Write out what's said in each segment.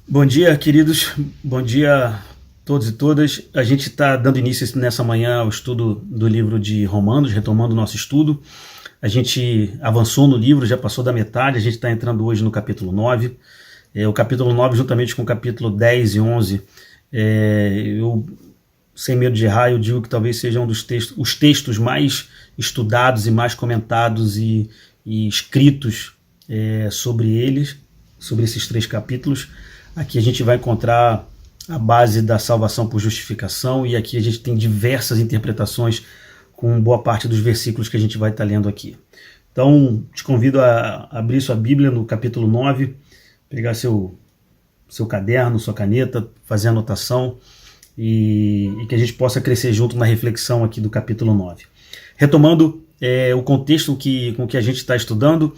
Bom dia, queridos. Bom dia a todos e todas. A gente está dando início nessa manhã ao estudo do livro de Romanos, retomando o nosso estudo. A gente avançou no livro, já passou da metade, a gente está entrando hoje no capítulo 9. O capítulo 9, juntamente com o capítulo 10 e 11, eu, sem medo de errar, eu digo que talvez sejam os textos mais estudados e mais comentados e escritos sobre eles, sobre esses três capítulos. Aqui a gente vai encontrar a base da salvação por justificação, e aqui a gente tem diversas interpretações com boa parte dos versículos que a gente vai estar lendo aqui. Então, te convido a abrir sua Bíblia no capítulo 9, pegar seu caderno, sua caneta, fazer anotação e que a gente possa crescer junto na reflexão aqui do capítulo 9. Retomando o contexto com que a gente está estudando,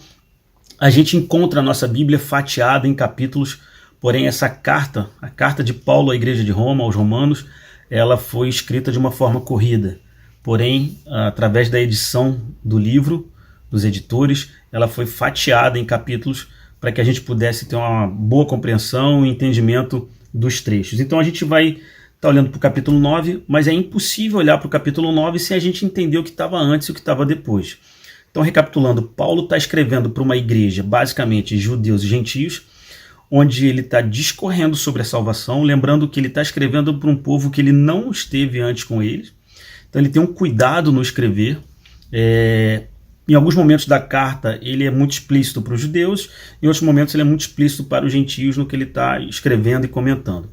a gente encontra a nossa Bíblia fatiada em capítulos. Porém, essa carta, a carta de Paulo à igreja de Roma, aos romanos, ela foi escrita de uma forma corrida. Porém, através da edição do livro, dos editores, ela foi fatiada em capítulos para que a gente pudesse ter uma boa compreensão e entendimento dos trechos. Então a gente vai estar olhando para o capítulo 9, mas é impossível olhar para o capítulo 9 sem a gente entender o que estava antes e o que estava depois. Então, recapitulando, Paulo está escrevendo para uma igreja, basicamente judeus e gentios, onde ele está discorrendo sobre a salvação, lembrando que ele está escrevendo para um povo que ele não esteve antes com eles. Então ele tem um cuidado no escrever. Em alguns momentos da carta ele é muito explícito para os judeus, em outros momentos ele é muito explícito para os gentios no que ele está escrevendo e comentando.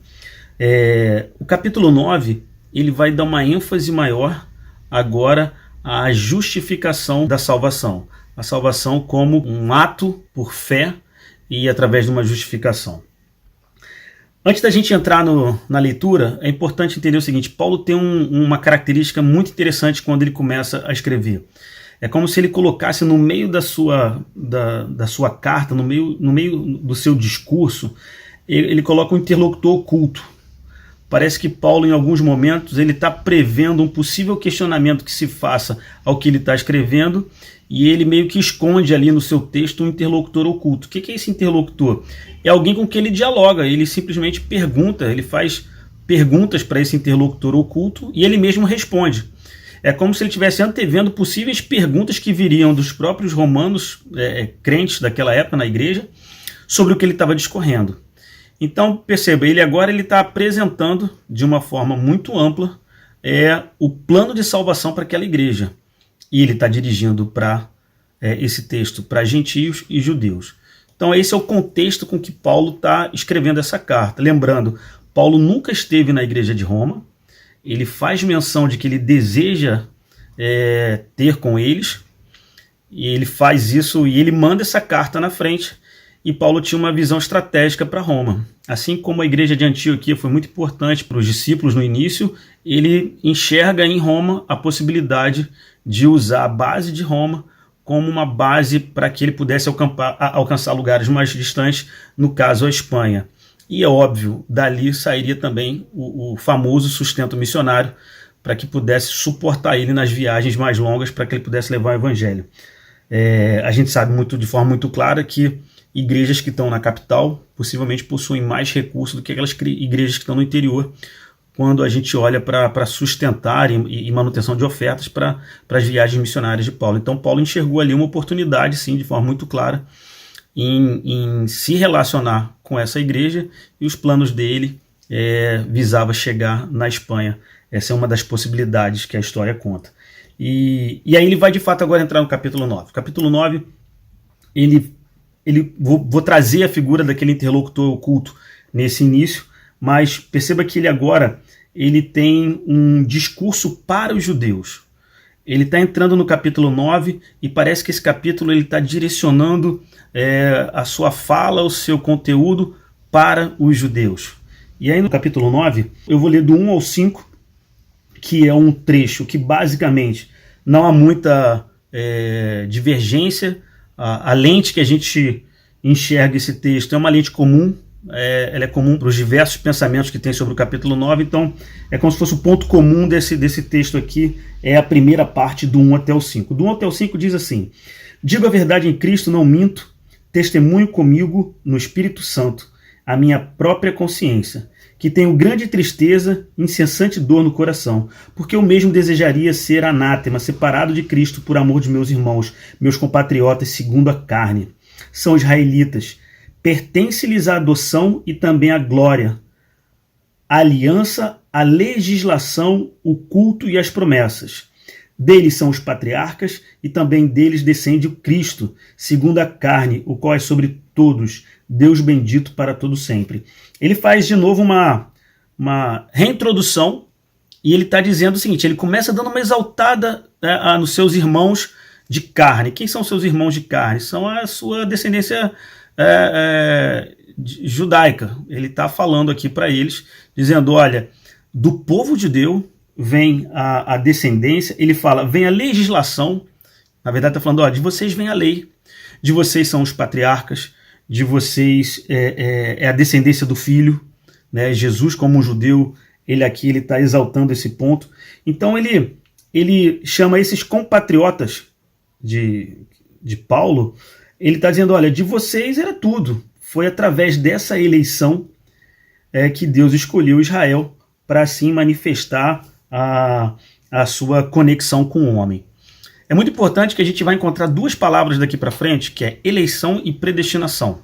O capítulo 9 ele vai dar uma ênfase maior agora à justificação da salvação. A salvação como um ato por fé e através de uma justificação. Antes da gente entrar na leitura, é importante entender o seguinte: Paulo tem uma característica muito interessante quando ele começa a escrever. É como se ele colocasse no meio da sua carta, no meio do seu discurso, ele coloca um interlocutor oculto. Parece que Paulo, em alguns momentos, ele está prevendo um possível questionamento que se faça ao que ele está escrevendo, e ele meio que esconde ali no seu texto um interlocutor oculto. O que é esse interlocutor? É alguém com quem ele dialoga, ele simplesmente pergunta, ele faz perguntas para esse interlocutor oculto e ele mesmo responde. É como se ele estivesse antevendo possíveis perguntas que viriam dos próprios romanos, crentes daquela época na igreja, sobre o que ele estava discorrendo. Então, perceba, ele agora está apresentando de uma forma muito ampla o plano de salvação para aquela igreja. E ele está dirigindo para esse texto para gentios e judeus. Então esse é o contexto com que Paulo está escrevendo essa carta. Lembrando, Paulo nunca esteve na igreja de Roma. Ele faz menção de que ele deseja ter com eles. E ele faz isso e ele manda essa carta na frente. E Paulo tinha uma visão estratégica para Roma. Assim como a igreja de Antioquia foi muito importante para os discípulos no início, ele enxerga em Roma a possibilidade de usar a base de Roma como uma base para que ele pudesse alcançar lugares mais distantes, no caso a Espanha. E é óbvio, dali sairia também o famoso sustento missionário, para que pudesse suportar ele nas viagens mais longas, para que ele pudesse levar o evangelho. A gente sabe de forma muito clara que igrejas que estão na capital possivelmente possuem mais recursos do que aquelas igrejas que estão no interior, quando a gente olha para sustentar e manutenção de ofertas para as viagens missionárias de Paulo. Então Paulo enxergou ali uma oportunidade, sim, de forma muito clara, em se relacionar com essa igreja, e os planos dele visava chegar na Espanha. Essa é uma das possibilidades que a história conta. E aí ele vai de fato agora entrar no capítulo 9. Capítulo 9, vou trazer a figura daquele interlocutor oculto nesse início, mas perceba que ele agora tem um discurso para os judeus. Ele está entrando no capítulo 9 e parece que esse capítulo está direcionando a sua fala, o seu conteúdo para os judeus. E aí no capítulo 9, eu vou ler do 1 ao 5, que é um trecho que basicamente não há muita divergência. A lente que a gente enxerga esse texto é uma lente comum. Ela é comum para os diversos pensamentos que tem sobre o capítulo 9, então é como se fosse o ponto comum desse texto aqui, é a primeira parte do 1 até o 5. Do 1 até o 5 diz assim: digo a verdade em Cristo, não minto, testemunho comigo no Espírito Santo, a minha própria consciência, que tenho grande tristeza e incessante dor no coração, porque eu mesmo desejaria ser anátema, separado de Cristo por amor de meus irmãos, meus compatriotas segundo a carne. São israelitas, pertence-lhes a adoção e também a glória, a aliança, a legislação, o culto e as promessas. Deles são os patriarcas e também deles descende o Cristo, segundo a carne, o qual é sobre todos, Deus bendito para todo sempre. Ele faz de novo uma reintrodução e ele está dizendo o seguinte, ele começa dando uma exaltada nos seus irmãos de carne. Quem são seus irmãos de carne? São a sua descendência judaica. Ele está falando aqui para eles, dizendo, olha, do povo judeu vem a descendência, ele fala, vem a legislação, na verdade está falando, ó, de vocês vem a lei, de vocês são os patriarcas, de vocês é a descendência do filho, né? Jesus como um judeu, ele está exaltando esse ponto. Então ele chama esses compatriotas de Paulo, ele está dizendo, olha, de vocês era tudo, foi através dessa eleição que Deus escolheu Israel para assim manifestar a sua conexão com o homem. É muito importante que a gente vai encontrar duas palavras daqui para frente, que é eleição e predestinação.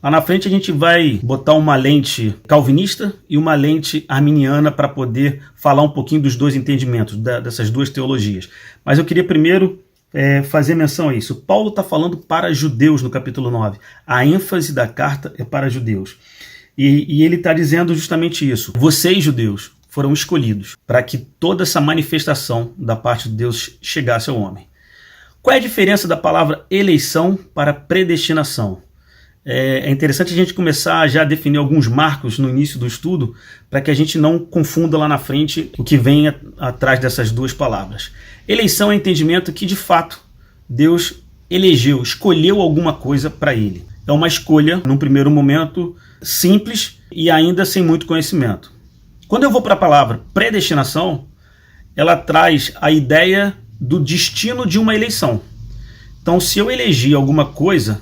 Lá na frente a gente vai botar uma lente calvinista e uma lente arminiana para poder falar um pouquinho dos dois entendimentos, dessas duas teologias. Mas eu queria primeiro fazer menção a isso. Paulo está falando para judeus no capítulo 9. A ênfase da carta é para judeus. E ele está dizendo justamente isso. Vocês, judeus, foram escolhidos para que toda essa manifestação da parte de Deus chegasse ao homem. Qual é a diferença da palavra eleição para predestinação? É interessante a gente começar a já definir alguns marcos no início do estudo para que a gente não confunda lá na frente o que vem atrás dessas duas palavras. Eleição é entendimento que, de fato, Deus elegeu, escolheu alguma coisa para ele. É uma escolha, num primeiro momento, simples e ainda sem muito conhecimento. Quando eu vou para a palavra predestinação, ela traz a ideia do destino de uma eleição. Então, se eu elegi alguma coisa,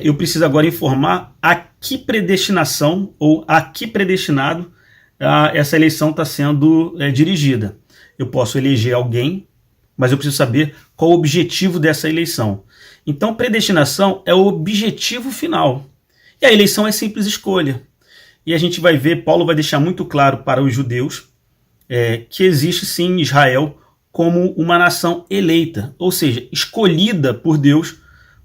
eu preciso agora informar a que predestinação ou a que predestinado essa eleição está sendo dirigida. Eu posso eleger alguém, mas eu preciso saber qual o objetivo dessa eleição. Então, predestinação é o objetivo final. E a eleição é simples escolha. E a gente vai ver, Paulo vai deixar muito claro para os judeus que existe sim Israel como uma nação eleita, ou seja, escolhida por Deus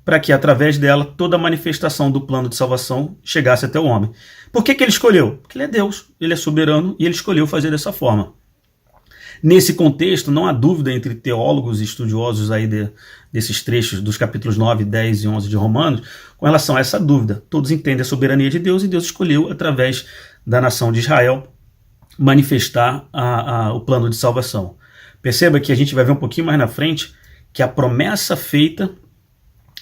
para que através dela toda a manifestação do plano de salvação chegasse até o homem. Por que ele escolheu? Porque ele é Deus, ele é soberano e ele escolheu fazer dessa forma. Nesse contexto, não há dúvida entre teólogos e estudiosos aí desses trechos dos capítulos 9, 10 e 11 de Romanos, com relação a essa dúvida. Todos entendem a soberania de Deus e Deus escolheu, através da nação de Israel, manifestar o plano de salvação. Perceba que a gente vai ver um pouquinho mais na frente que a promessa feita,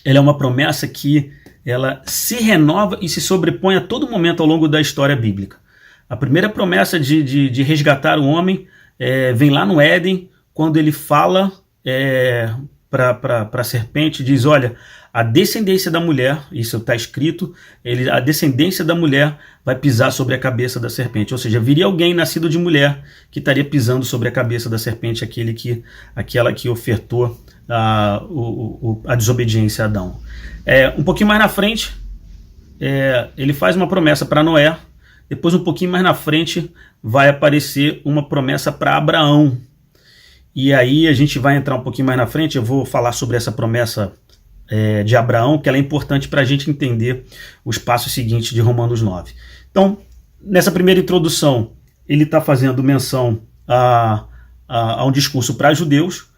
ela é uma promessa que ela se renova e se sobrepõe a todo momento ao longo da história bíblica. A primeira promessa de resgatar o homem vem lá no Éden, quando ele fala para a serpente, diz, olha, a descendência da mulher, isso está escrito, a descendência da mulher vai pisar sobre a cabeça da serpente, ou seja, viria alguém nascido de mulher que estaria pisando sobre a cabeça da serpente, aquela que ofertou a desobediência a Adão. Um pouquinho mais na frente, ele faz uma promessa para Noé. Depois, um pouquinho mais na frente, vai aparecer uma promessa para Abraão. E aí a gente vai entrar um pouquinho mais na frente, eu vou falar sobre essa promessa de Abraão, que ela é importante para a gente entender os passos seguintes de Romanos 9. Então, nessa primeira introdução, ele está fazendo menção a um discurso para judeus,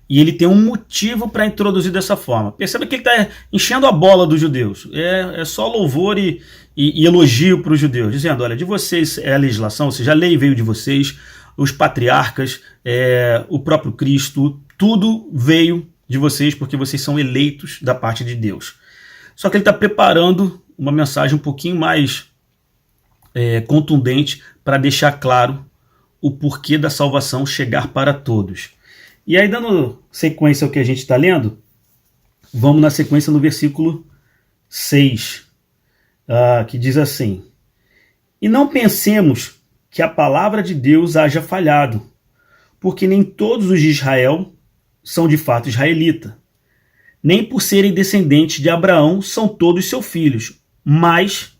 e ele tem um motivo para introduzir dessa forma. Perceba que ele está enchendo a bola dos judeus. É só louvor e elogio para os judeus, dizendo, olha, de vocês é a legislação, ou seja, a lei veio de vocês, os patriarcas, o próprio Cristo, tudo veio de vocês porque vocês são eleitos da parte de Deus. Só que ele está preparando uma mensagem um pouquinho mais contundente para deixar claro o porquê da salvação chegar para todos. E aí, dando sequência ao que a gente está lendo, vamos na sequência no versículo 6. que diz assim: E não pensemos que a palavra de Deus haja falhado, porque nem todos os de Israel são de fato israelita. Nem por serem descendentes de Abraão são todos seus filhos, mas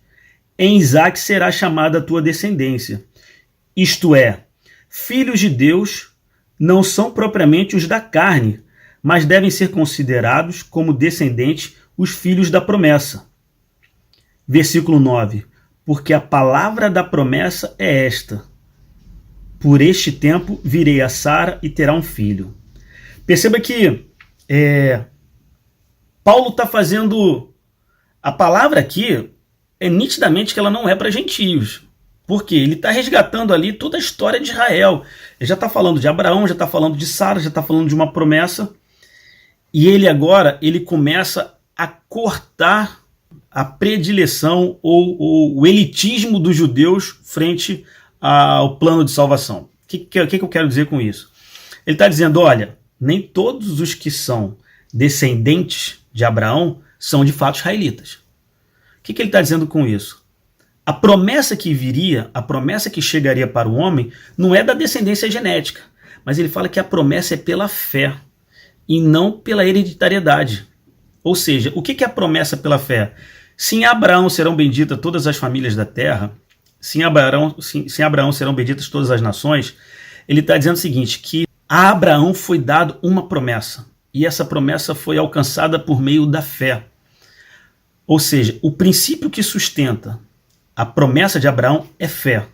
em Isaque será chamada a tua descendência. Isto é, filhos de Deus não são propriamente os da carne, mas devem ser considerados como descendentes os filhos da promessa. Versículo 9. Porque a palavra da promessa é esta: por este tempo virei a Sara e terá um filho. Perceba que Paulo está fazendo... A palavra aqui é nitidamente que ela não é para gentios. Porque ele está resgatando ali toda a história de Israel. Ele já está falando de Abraão, já está falando de Sara, já está falando de uma promessa. E ele agora começa a cortar a predileção ou o elitismo dos judeus frente ao plano de salvação. O que eu quero dizer com isso? Ele está dizendo, olha, nem todos os que são descendentes de Abraão são de fato israelitas. O que ele está dizendo com isso? A promessa que viria, a promessa que chegaria para o homem, não é da descendência genética, mas ele fala que a promessa é pela fé e não pela hereditariedade. Ou seja, o que é a promessa pela fé? Se em Abraão serão benditas todas as famílias da terra, se em Abraão serão benditas todas as nações, ele está dizendo o seguinte, que a Abraão foi dado uma promessa, e essa promessa foi alcançada por meio da fé. Ou seja, o princípio que sustenta a promessa de Abraão é fé.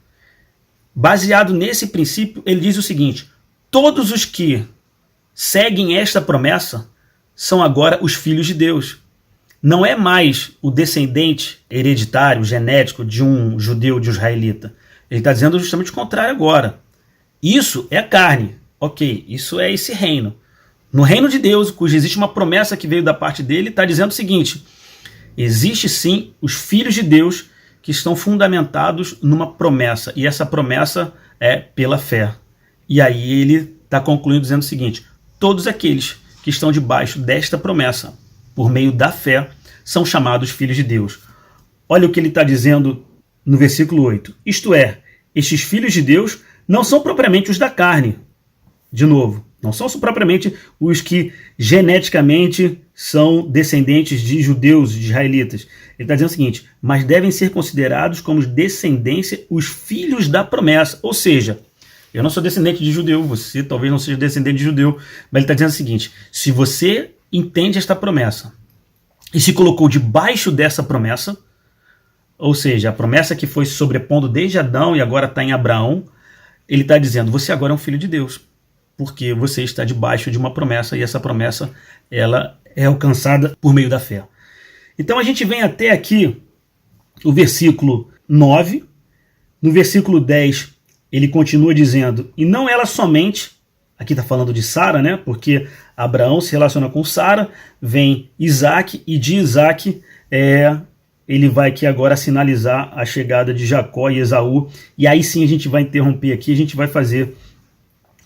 Baseado nesse princípio, ele diz o seguinte: todos os que seguem esta promessa são agora os filhos de Deus. Não é mais o descendente hereditário, genético de um judeu, de um israelita. Ele está dizendo justamente o contrário agora. Isso é a carne. Ok, isso é esse reino. No reino de Deus, cujo existe uma promessa que veio da parte dele, está dizendo o seguinte: existe sim os filhos de Deus que estão fundamentados numa promessa, e essa promessa é pela fé. E aí ele está concluindo dizendo o seguinte: todos aqueles que estão debaixo desta promessa, por meio da fé, são chamados filhos de Deus. Olha o que ele está dizendo no versículo 8. Isto é, estes filhos de Deus não são propriamente os da carne. De novo, não são propriamente os que geneticamente são descendentes de judeus, de israelitas. Ele está dizendo o seguinte: mas devem ser considerados como descendência os filhos da promessa. Ou seja, eu não sou descendente de judeu, você talvez não seja descendente de judeu, mas ele está dizendo o seguinte: se você entende esta promessa e se colocou debaixo dessa promessa, ou seja, a promessa que foi sobrepondo desde Adão e agora está em Abraão, ele está dizendo, você agora é um filho de Deus, porque você está debaixo de uma promessa, e essa promessa ela é alcançada por meio da fé. Então a gente vem até aqui o versículo 9, no versículo 10 ele continua dizendo, e não ela somente, aqui está falando de Sara, né? Porque Abraão se relaciona com Sara, vem Isaque, e de Isaque ele vai aqui agora sinalizar a chegada de Jacó e Esaú, e aí sim a gente vai interromper aqui, a gente vai fazer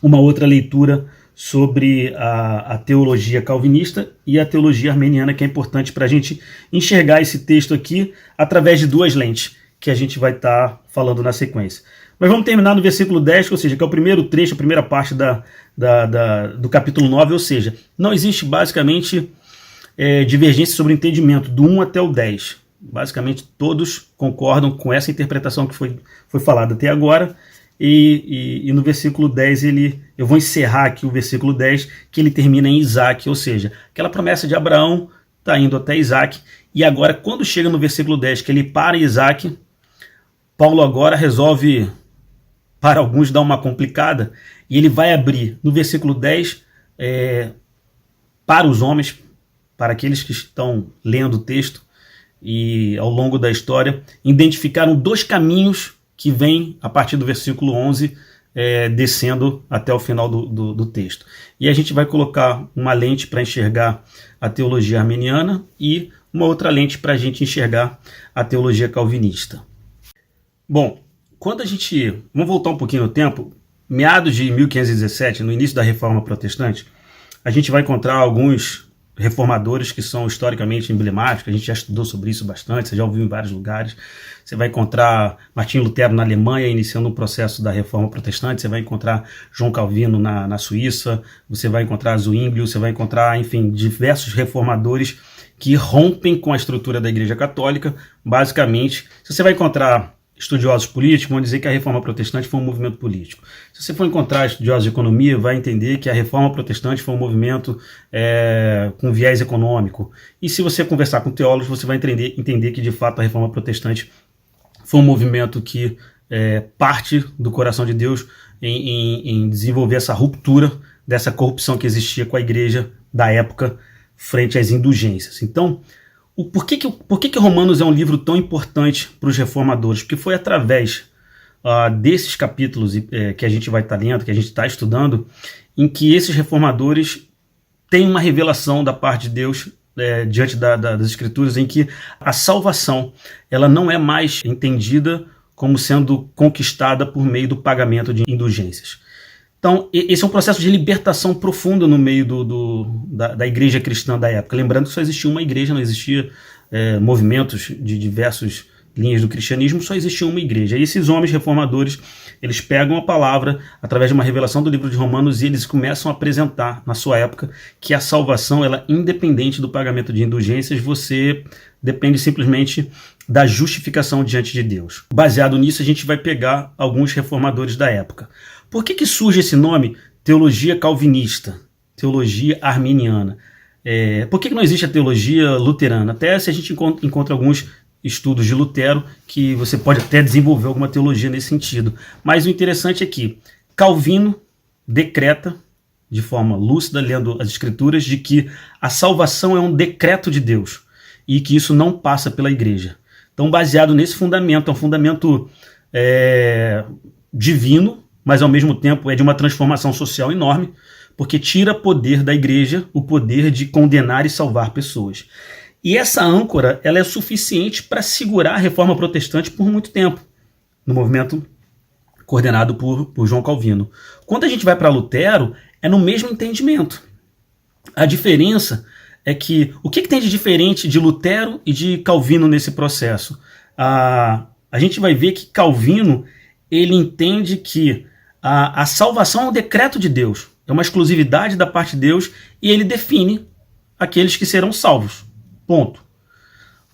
uma outra leitura sobre a teologia calvinista e a teologia armeniana, que é importante para a gente enxergar esse texto aqui através de duas lentes, que a gente vai estar falando na sequência. Mas vamos terminar no versículo 10, ou seja, que é o primeiro trecho, a primeira parte do capítulo 9, ou seja, não existe basicamente divergência sobre o entendimento, do 1 até o 10. Basicamente todos concordam com essa interpretação que foi falada até agora, e no versículo 10 eu vou encerrar aqui o versículo 10, que ele termina em Isaque, ou seja, aquela promessa de Abraão está indo até Isaque, e agora quando chega no versículo 10, que ele para em Isaque, Paulo agora resolve, para alguns, dar uma complicada, e ele vai abrir no versículo 10 para os homens, para aqueles que estão lendo o texto, e ao longo da história, identificaram dois caminhos que vêm a partir do versículo 11, descendo até o final do texto. E a gente vai colocar uma lente para enxergar a teologia armeniana e uma outra lente para a gente enxergar a teologia calvinista. Bom, vamos voltar um pouquinho no tempo, meados de 1517, no início da Reforma Protestante, a gente vai encontrar alguns reformadores que são historicamente emblemáticos, a gente já estudou sobre isso bastante, você já ouviu em vários lugares. Você vai encontrar Martinho Lutero na Alemanha, iniciando o processo da reforma protestante, você vai encontrar João Calvino na Suíça, você vai encontrar Zwinglio, você vai encontrar, enfim, diversos reformadores que rompem com a estrutura da Igreja Católica. Basicamente, se você vai encontrar estudiosos políticos, vão dizer que a reforma protestante foi um movimento político. Se você for encontrar estudiosos de economia, vai entender que a reforma protestante foi um movimento com viés econômico. E se você conversar com teólogos, você vai entender que, de fato, a reforma protestante foi um movimento que parte do coração de Deus em desenvolver essa ruptura dessa corrupção que existia com a igreja da época frente às indulgências. Então, por que Romanos é um livro tão importante para os reformadores? Porque foi através desses capítulos que a gente vai estar lendo, que a gente está estudando, em que esses reformadores têm uma revelação da parte de Deus diante das Escrituras, em que a salvação ela não é mais entendida como sendo conquistada por meio do pagamento de indulgências. Então, esse é um processo de libertação profunda no meio da igreja cristã da época. Lembrando que só existia uma igreja, não existia movimentos de diversas linhas do cristianismo, só existia uma igreja. E esses homens reformadores, eles pegam a palavra através de uma revelação do livro de Romanos e eles começam a apresentar, na sua época, que a salvação, ela é independente do pagamento de indulgências, você depende simplesmente da justificação diante de Deus. Baseado nisso, a gente vai pegar alguns reformadores da época. Por que surge esse nome teologia calvinista, teologia arminiana? Por que não existe a teologia luterana? Até se a gente encontra alguns estudos de Lutero que você pode até desenvolver alguma teologia nesse sentido. Mas o interessante é que Calvino decreta, de forma lúcida, lendo as Escrituras, de que a salvação é um decreto de Deus e que isso não passa pela igreja. Então, baseado nesse fundamento, é um fundamento divino, mas ao mesmo tempo é de uma transformação social enorme, porque tira poder da igreja, o poder de condenar e salvar pessoas. E essa âncora ela é suficiente para segurar a reforma protestante por muito tempo, no movimento coordenado por João Calvino. Quando a gente vai para Lutero, é no mesmo entendimento. A diferença é que, o que tem de diferente de Lutero e de Calvino nesse processo? A gente vai ver que Calvino ele entende que a salvação é um decreto de Deus, é uma exclusividade da parte de Deus e ele define aqueles que serão salvos. Ponto.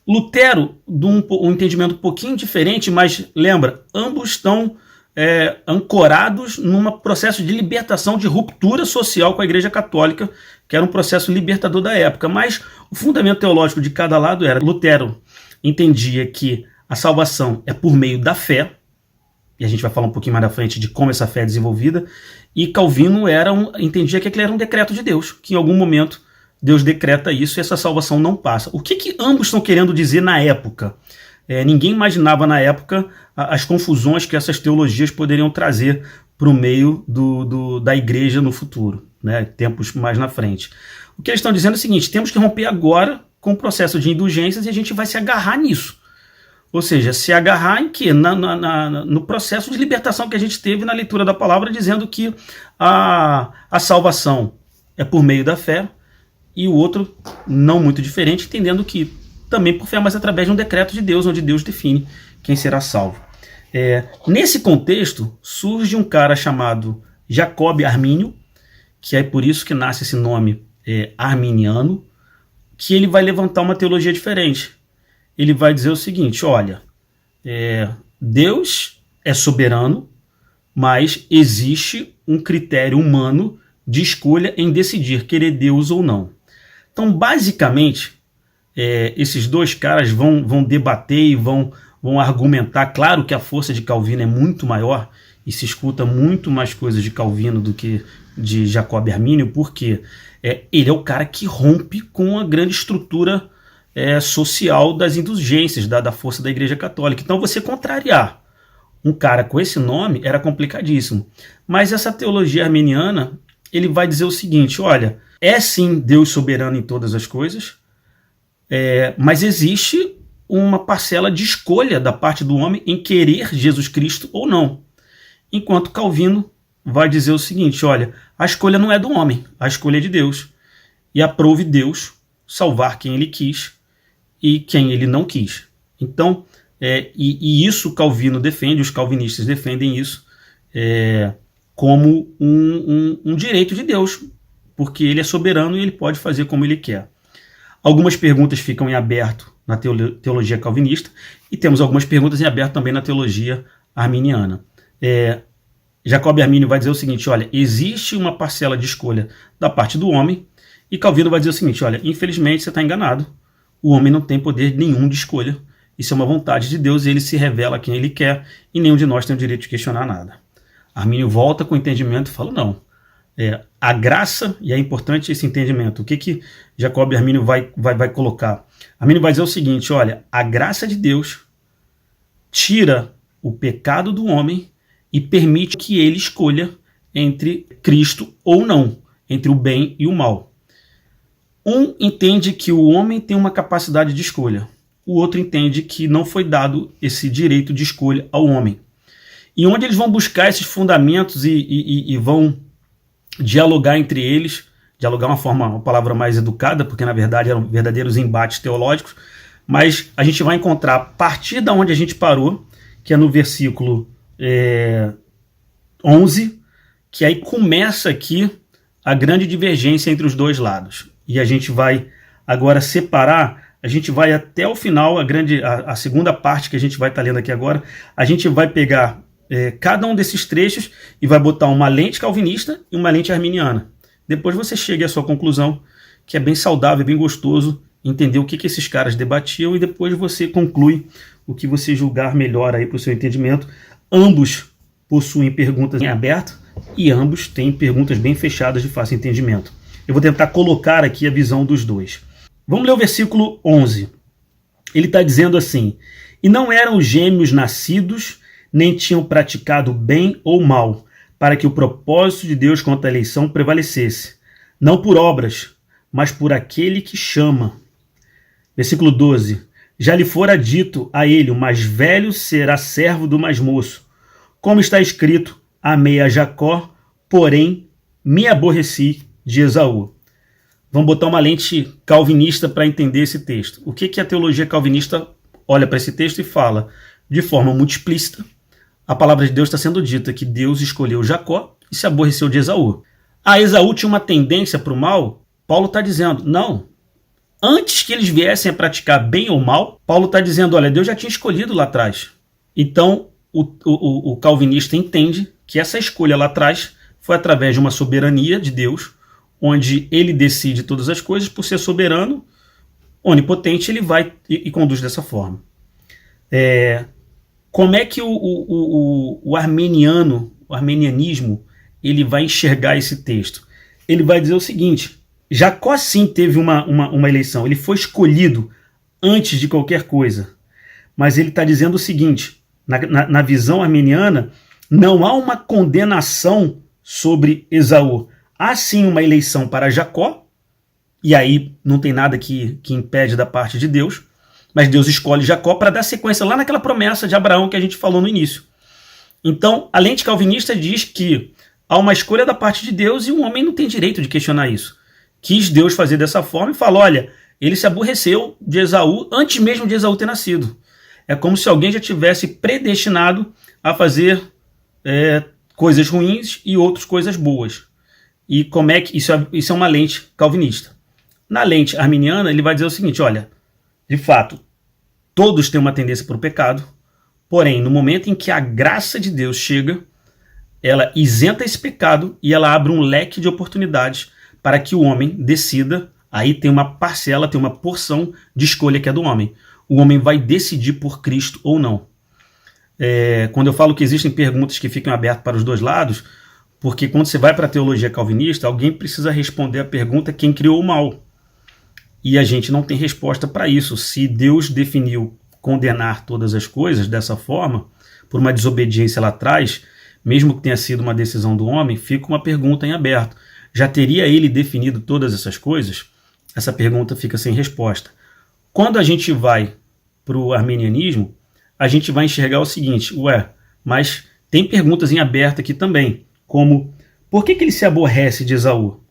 Lutero, de um entendimento um pouquinho diferente, mas lembra, ambos estão ancorados num processo de libertação, de ruptura social com a Igreja Católica, que era um processo libertador da época. Mas o fundamento teológico de cada lado era: Lutero entendia que a salvação é por meio da fé, e a gente vai falar um pouquinho mais na frente de como essa fé é desenvolvida, e Calvino entendia que aquele era um decreto de Deus, que em algum momento Deus decreta isso e essa salvação não passa. O que ambos estão querendo dizer na época? Ninguém imaginava na época as confusões que essas teologias poderiam trazer para o meio da igreja no futuro, né? Tempos mais na frente. O que eles estão dizendo é o seguinte: temos que romper agora com o processo de indulgências e a gente vai se agarrar nisso. Ou seja, se agarrar em quê? No processo de libertação que a gente teve na leitura da palavra, dizendo que a salvação é por meio da fé, e o outro, não muito diferente, entendendo que também por fé, mas através de um decreto de Deus, onde Deus define quem será salvo. Nesse contexto, surge um cara chamado Jacob Armínio, que é por isso que nasce esse nome arminiano, que ele vai levantar uma teologia diferente. Ele vai dizer o seguinte: olha, Deus é soberano, mas existe um critério humano de escolha em decidir querer Deus ou não. Então, basicamente, esses dois caras vão debater e vão argumentar. Claro que a força de Calvino é muito maior e se escuta muito mais coisas de Calvino do que de Jacob Armínio, porque ele é o cara que rompe com a grande estrutura social das indulgências, da força da Igreja Católica. Então, você contrariar um cara com esse nome era complicadíssimo. Mas essa teologia arminiana, ele vai dizer o seguinte: olha, é sim Deus soberano em todas as coisas, mas existe uma parcela de escolha da parte do homem em querer Jesus Cristo ou não. Enquanto Calvino vai dizer o seguinte: olha, a escolha não é do homem, a escolha é de Deus. E aprove Deus salvar quem ele quis e quem ele não quis. Então, isso Calvino defende, os calvinistas defendem isso como um direito de Deus, porque ele é soberano e ele pode fazer como ele quer. Algumas perguntas ficam em aberto na teologia calvinista e temos algumas perguntas em aberto também na teologia arminiana. Jacob Arminio vai dizer o seguinte, olha, existe uma parcela de escolha da parte do homem, e Calvino vai dizer o seguinte, olha, infelizmente você está enganado, o homem não tem poder nenhum de escolha, isso é uma vontade de Deus e ele se revela a quem ele quer e nenhum de nós tem o direito de questionar nada. Arminio volta com o entendimento e fala, não, a graça, e é importante esse entendimento, o que Jacob Arminio vai colocar? Arminio vai dizer o seguinte, olha, a graça de Deus tira o pecado do homem e permite que ele escolha entre Cristo ou não, entre o bem e o mal. Um entende que o homem tem uma capacidade de escolha, o outro entende que não foi dado esse direito de escolha ao homem. E onde eles vão buscar esses fundamentos e vão dialogar entre eles, dialogar uma palavra mais educada, porque na verdade eram verdadeiros embates teológicos, mas a gente vai encontrar a partir da onde a gente parou, que é no versículo 11, que aí começa aqui a grande divergência entre os dois lados. E a gente vai agora separar, a gente vai até o final, a segunda parte que a gente vai estar lendo aqui agora, a gente vai pegar cada um desses trechos e vai botar uma lente calvinista e uma lente arminiana. Depois você chega à sua conclusão, que é bem saudável, bem gostoso entender o que esses caras debatiam, e depois você conclui o que você julgar melhor aí para o seu entendimento. Ambos possuem perguntas em aberto e ambos têm perguntas bem fechadas de fácil entendimento. Eu vou tentar colocar aqui a visão dos dois. Vamos ler o versículo 11. Ele está dizendo assim, e não eram gêmeos nascidos, nem tinham praticado bem ou mal, para que o propósito de Deus quanto à eleição prevalecesse, não por obras, mas por aquele que chama. Versículo 12. Já lhe fora dito a ele, o mais velho será servo do mais moço. Como está escrito, amei a Jacó, porém me aborreci de Esaú. Vamos botar uma lente calvinista para entender esse texto. O que a teologia calvinista olha para esse texto e fala? De forma muito explícita, a palavra de Deus está sendo dita que Deus escolheu Jacó e se aborreceu de Esaú. Esaú tinha uma tendência para o mal? Paulo está dizendo, não. Antes que eles viessem a praticar bem ou mal, Paulo está dizendo, olha, Deus já tinha escolhido lá atrás. Então, o calvinista entende que essa escolha lá atrás foi através de uma soberania de Deus, onde ele decide todas as coisas, por ser soberano, onipotente, ele vai e conduz dessa forma. Como é que o armenianismo, ele vai enxergar esse texto? Ele vai dizer o seguinte, Jacó sim teve uma eleição, ele foi escolhido antes de qualquer coisa, mas ele está dizendo o seguinte, na visão armeniana, não há uma condenação sobre Esaú, há sim uma eleição para Jacó, e aí não tem nada que impede da parte de Deus, mas Deus escolhe Jacó para dar sequência lá naquela promessa de Abraão que a gente falou no início. Então, a lente calvinista diz que há uma escolha da parte de Deus e o homem não tem direito de questionar isso. Quis Deus fazer dessa forma e falou, olha, ele se aborreceu de Esaú antes mesmo de Esaú ter nascido. É como se alguém já tivesse predestinado a fazer coisas ruins e outras coisas boas. E como é que isso é uma lente calvinista. Na lente arminiana, ele vai dizer o seguinte, olha, de fato, todos têm uma tendência para o pecado, porém, no momento em que a graça de Deus chega, ela isenta esse pecado e ela abre um leque de oportunidades para que o homem decida, aí tem uma parcela, tem uma porção de escolha que é do homem. O homem vai decidir por Cristo ou não. Quando eu falo que existem perguntas que ficam abertas para os dois lados, porque quando você vai para a teologia calvinista, alguém precisa responder a pergunta quem criou o mal. E a gente não tem resposta para isso. Se Deus definiu condenar todas as coisas dessa forma, por uma desobediência lá atrás, mesmo que tenha sido uma decisão do homem, fica uma pergunta em aberto. Já teria ele definido todas essas coisas? Essa pergunta fica sem resposta. Quando a gente vai para o armenianismo, a gente vai enxergar o seguinte, mas tem perguntas em aberto aqui também, como, por que ele se aborrece de Esaú?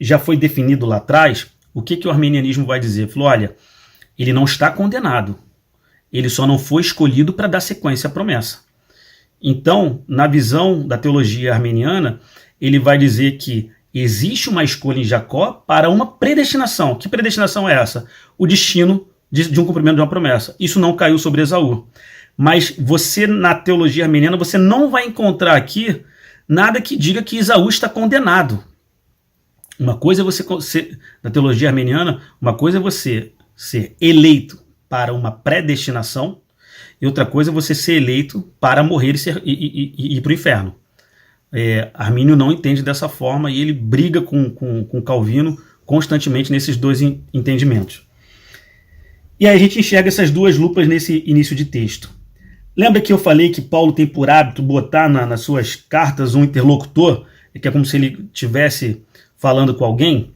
Já foi definido lá atrás? o que o arminianismo vai dizer? Falou, olha, ele não está condenado, ele só não foi escolhido para dar sequência à promessa. Então, na visão da teologia arminiana, ele vai dizer que existe uma escolha em Jacó para uma predestinação. Que predestinação é essa? O destino de um cumprimento de uma promessa. Isso não caiu sobre Esaú. Mas você, na teologia arminiana, você não vai encontrar aqui nada que diga que Esaú está condenado. Uma coisa é você, na teologia arminiana, uma coisa é você ser eleito para uma predestinação e outra coisa é você ser eleito para morrer e ir para o inferno. Armínio não entende dessa forma e ele briga com Calvino constantemente nesses dois entendimentos. E aí a gente enxerga essas duas lupas nesse início de texto. Lembra que eu falei que Paulo tem por hábito botar nas suas cartas um interlocutor, que é como se ele estivesse falando com alguém?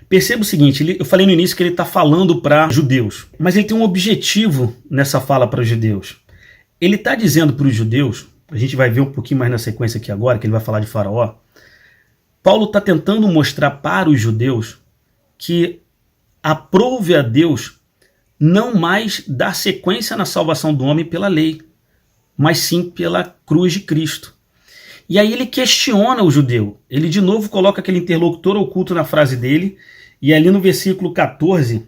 Perceba o seguinte, eu falei no início que ele está falando para judeus, mas ele tem um objetivo nessa fala para os judeus. Ele está dizendo para os judeus, a gente vai ver um pouquinho mais na sequência aqui agora, que ele vai falar de Faraó. Paulo está tentando mostrar para os judeus que aprove a Deus não mais dar sequência na salvação do homem pela lei, mas sim pela cruz de Cristo. E aí ele questiona o judeu. Ele de novo coloca aquele interlocutor oculto na frase dele, e ali no versículo 14,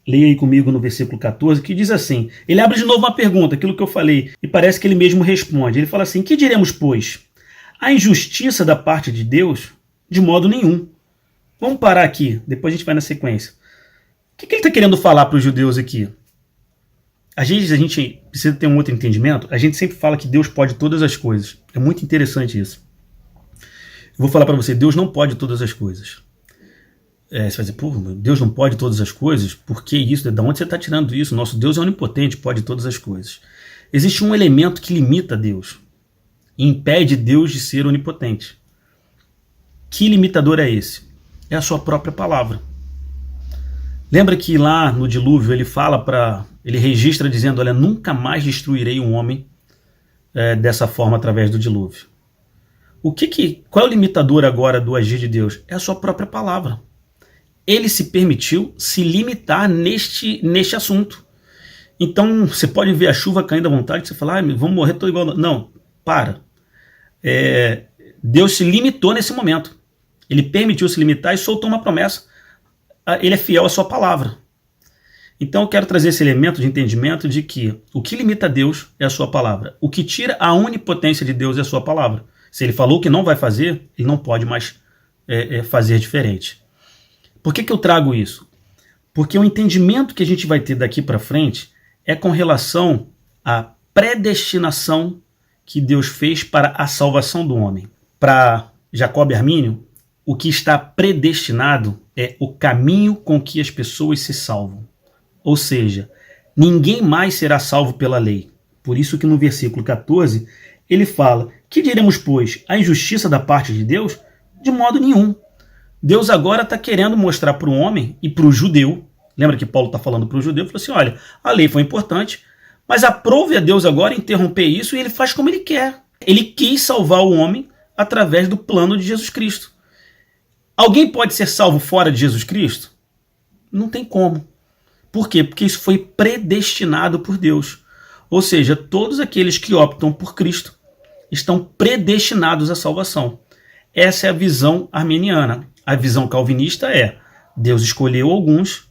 leia aí comigo no versículo 14, que diz assim, ele abre de novo uma pergunta, aquilo que eu falei, e parece que ele mesmo responde. Ele fala assim, que diremos, pois? A injustiça da parte de Deus? De modo nenhum. Vamos parar aqui, depois a gente vai na sequência. O que ele está querendo falar para os judeus aqui? Às vezes a gente precisa ter um outro entendimento. A gente sempre fala que Deus pode todas as coisas. É muito interessante isso. Eu vou falar para você, Deus não pode todas as coisas. Você vai dizer, pô, Deus não pode todas as coisas? Por que isso? De onde você está tirando isso? Nosso Deus é onipotente, pode todas as coisas. Existe um elemento que limita Deus e impede Deus de ser onipotente. Que limitador é esse? É a sua própria palavra. Lembra que lá no dilúvio ele registra dizendo, olha, nunca mais destruirei um homem dessa forma através do dilúvio. Qual é o limitador agora do agir de Deus? É a sua própria palavra. Ele se permitiu se limitar neste assunto. Então você pode ver a chuva caindo à vontade, você fala, vamos morrer todo igual. Não, para. Deus se limitou nesse momento. Ele permitiu se limitar e soltou uma promessa. Ele é fiel à sua palavra. Então eu quero trazer esse elemento de entendimento de que o que limita Deus é a sua palavra. O que tira a onipotência de Deus é a sua palavra. Se ele falou que não vai fazer, ele não pode mais fazer diferente. Por que eu trago isso? Porque o entendimento que a gente vai ter daqui para frente é com relação à predestinação que Deus fez para a salvação do homem. Para Jacob e Armínio, o que está predestinado é o caminho com que as pessoas se salvam. Ou seja, ninguém mais será salvo pela lei. Por isso que no versículo 14, ele fala, que diremos, pois, a injustiça da parte de Deus? De modo nenhum. Deus agora está querendo mostrar para o homem e para o judeu, lembra que Paulo está falando para o judeu, falou assim, olha, a lei foi importante, mas aprove a Deus agora interromper isso e ele faz como ele quer. Ele quis salvar o homem através do plano de Jesus Cristo. Alguém pode ser salvo fora de Jesus Cristo? Não tem como. Por quê? Porque isso foi predestinado por Deus. Ou seja, todos aqueles que optam por Cristo estão predestinados à salvação. Essa é a visão arminiana. A visão calvinista é, Deus escolheu alguns,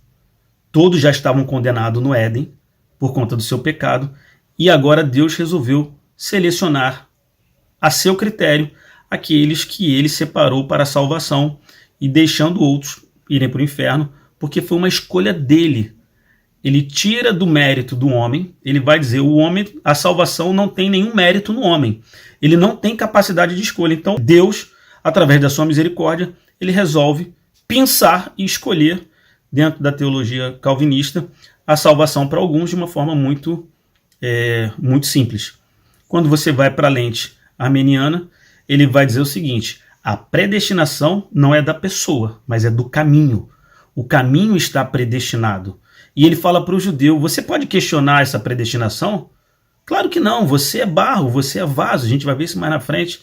todos já estavam condenados no Éden por conta do seu pecado, e agora Deus resolveu selecionar a seu critério aqueles que ele separou para a salvação e deixando outros irem para o inferno, porque foi uma escolha dele. Ele tira do mérito do homem, ele vai dizer, o homem, a salvação não tem nenhum mérito no homem. Ele não tem capacidade de escolha. Então Deus, através da sua misericórdia, ele resolve pensar e escolher, dentro da teologia calvinista, a salvação para alguns de uma forma muito simples. Quando você vai para a lente arminiana, ele vai dizer o seguinte, a predestinação não é da pessoa, mas é do caminho. O caminho está predestinado. E ele fala para o judeu, você pode questionar essa predestinação? Claro que não, você é barro, você é vaso, a gente vai ver isso mais na frente.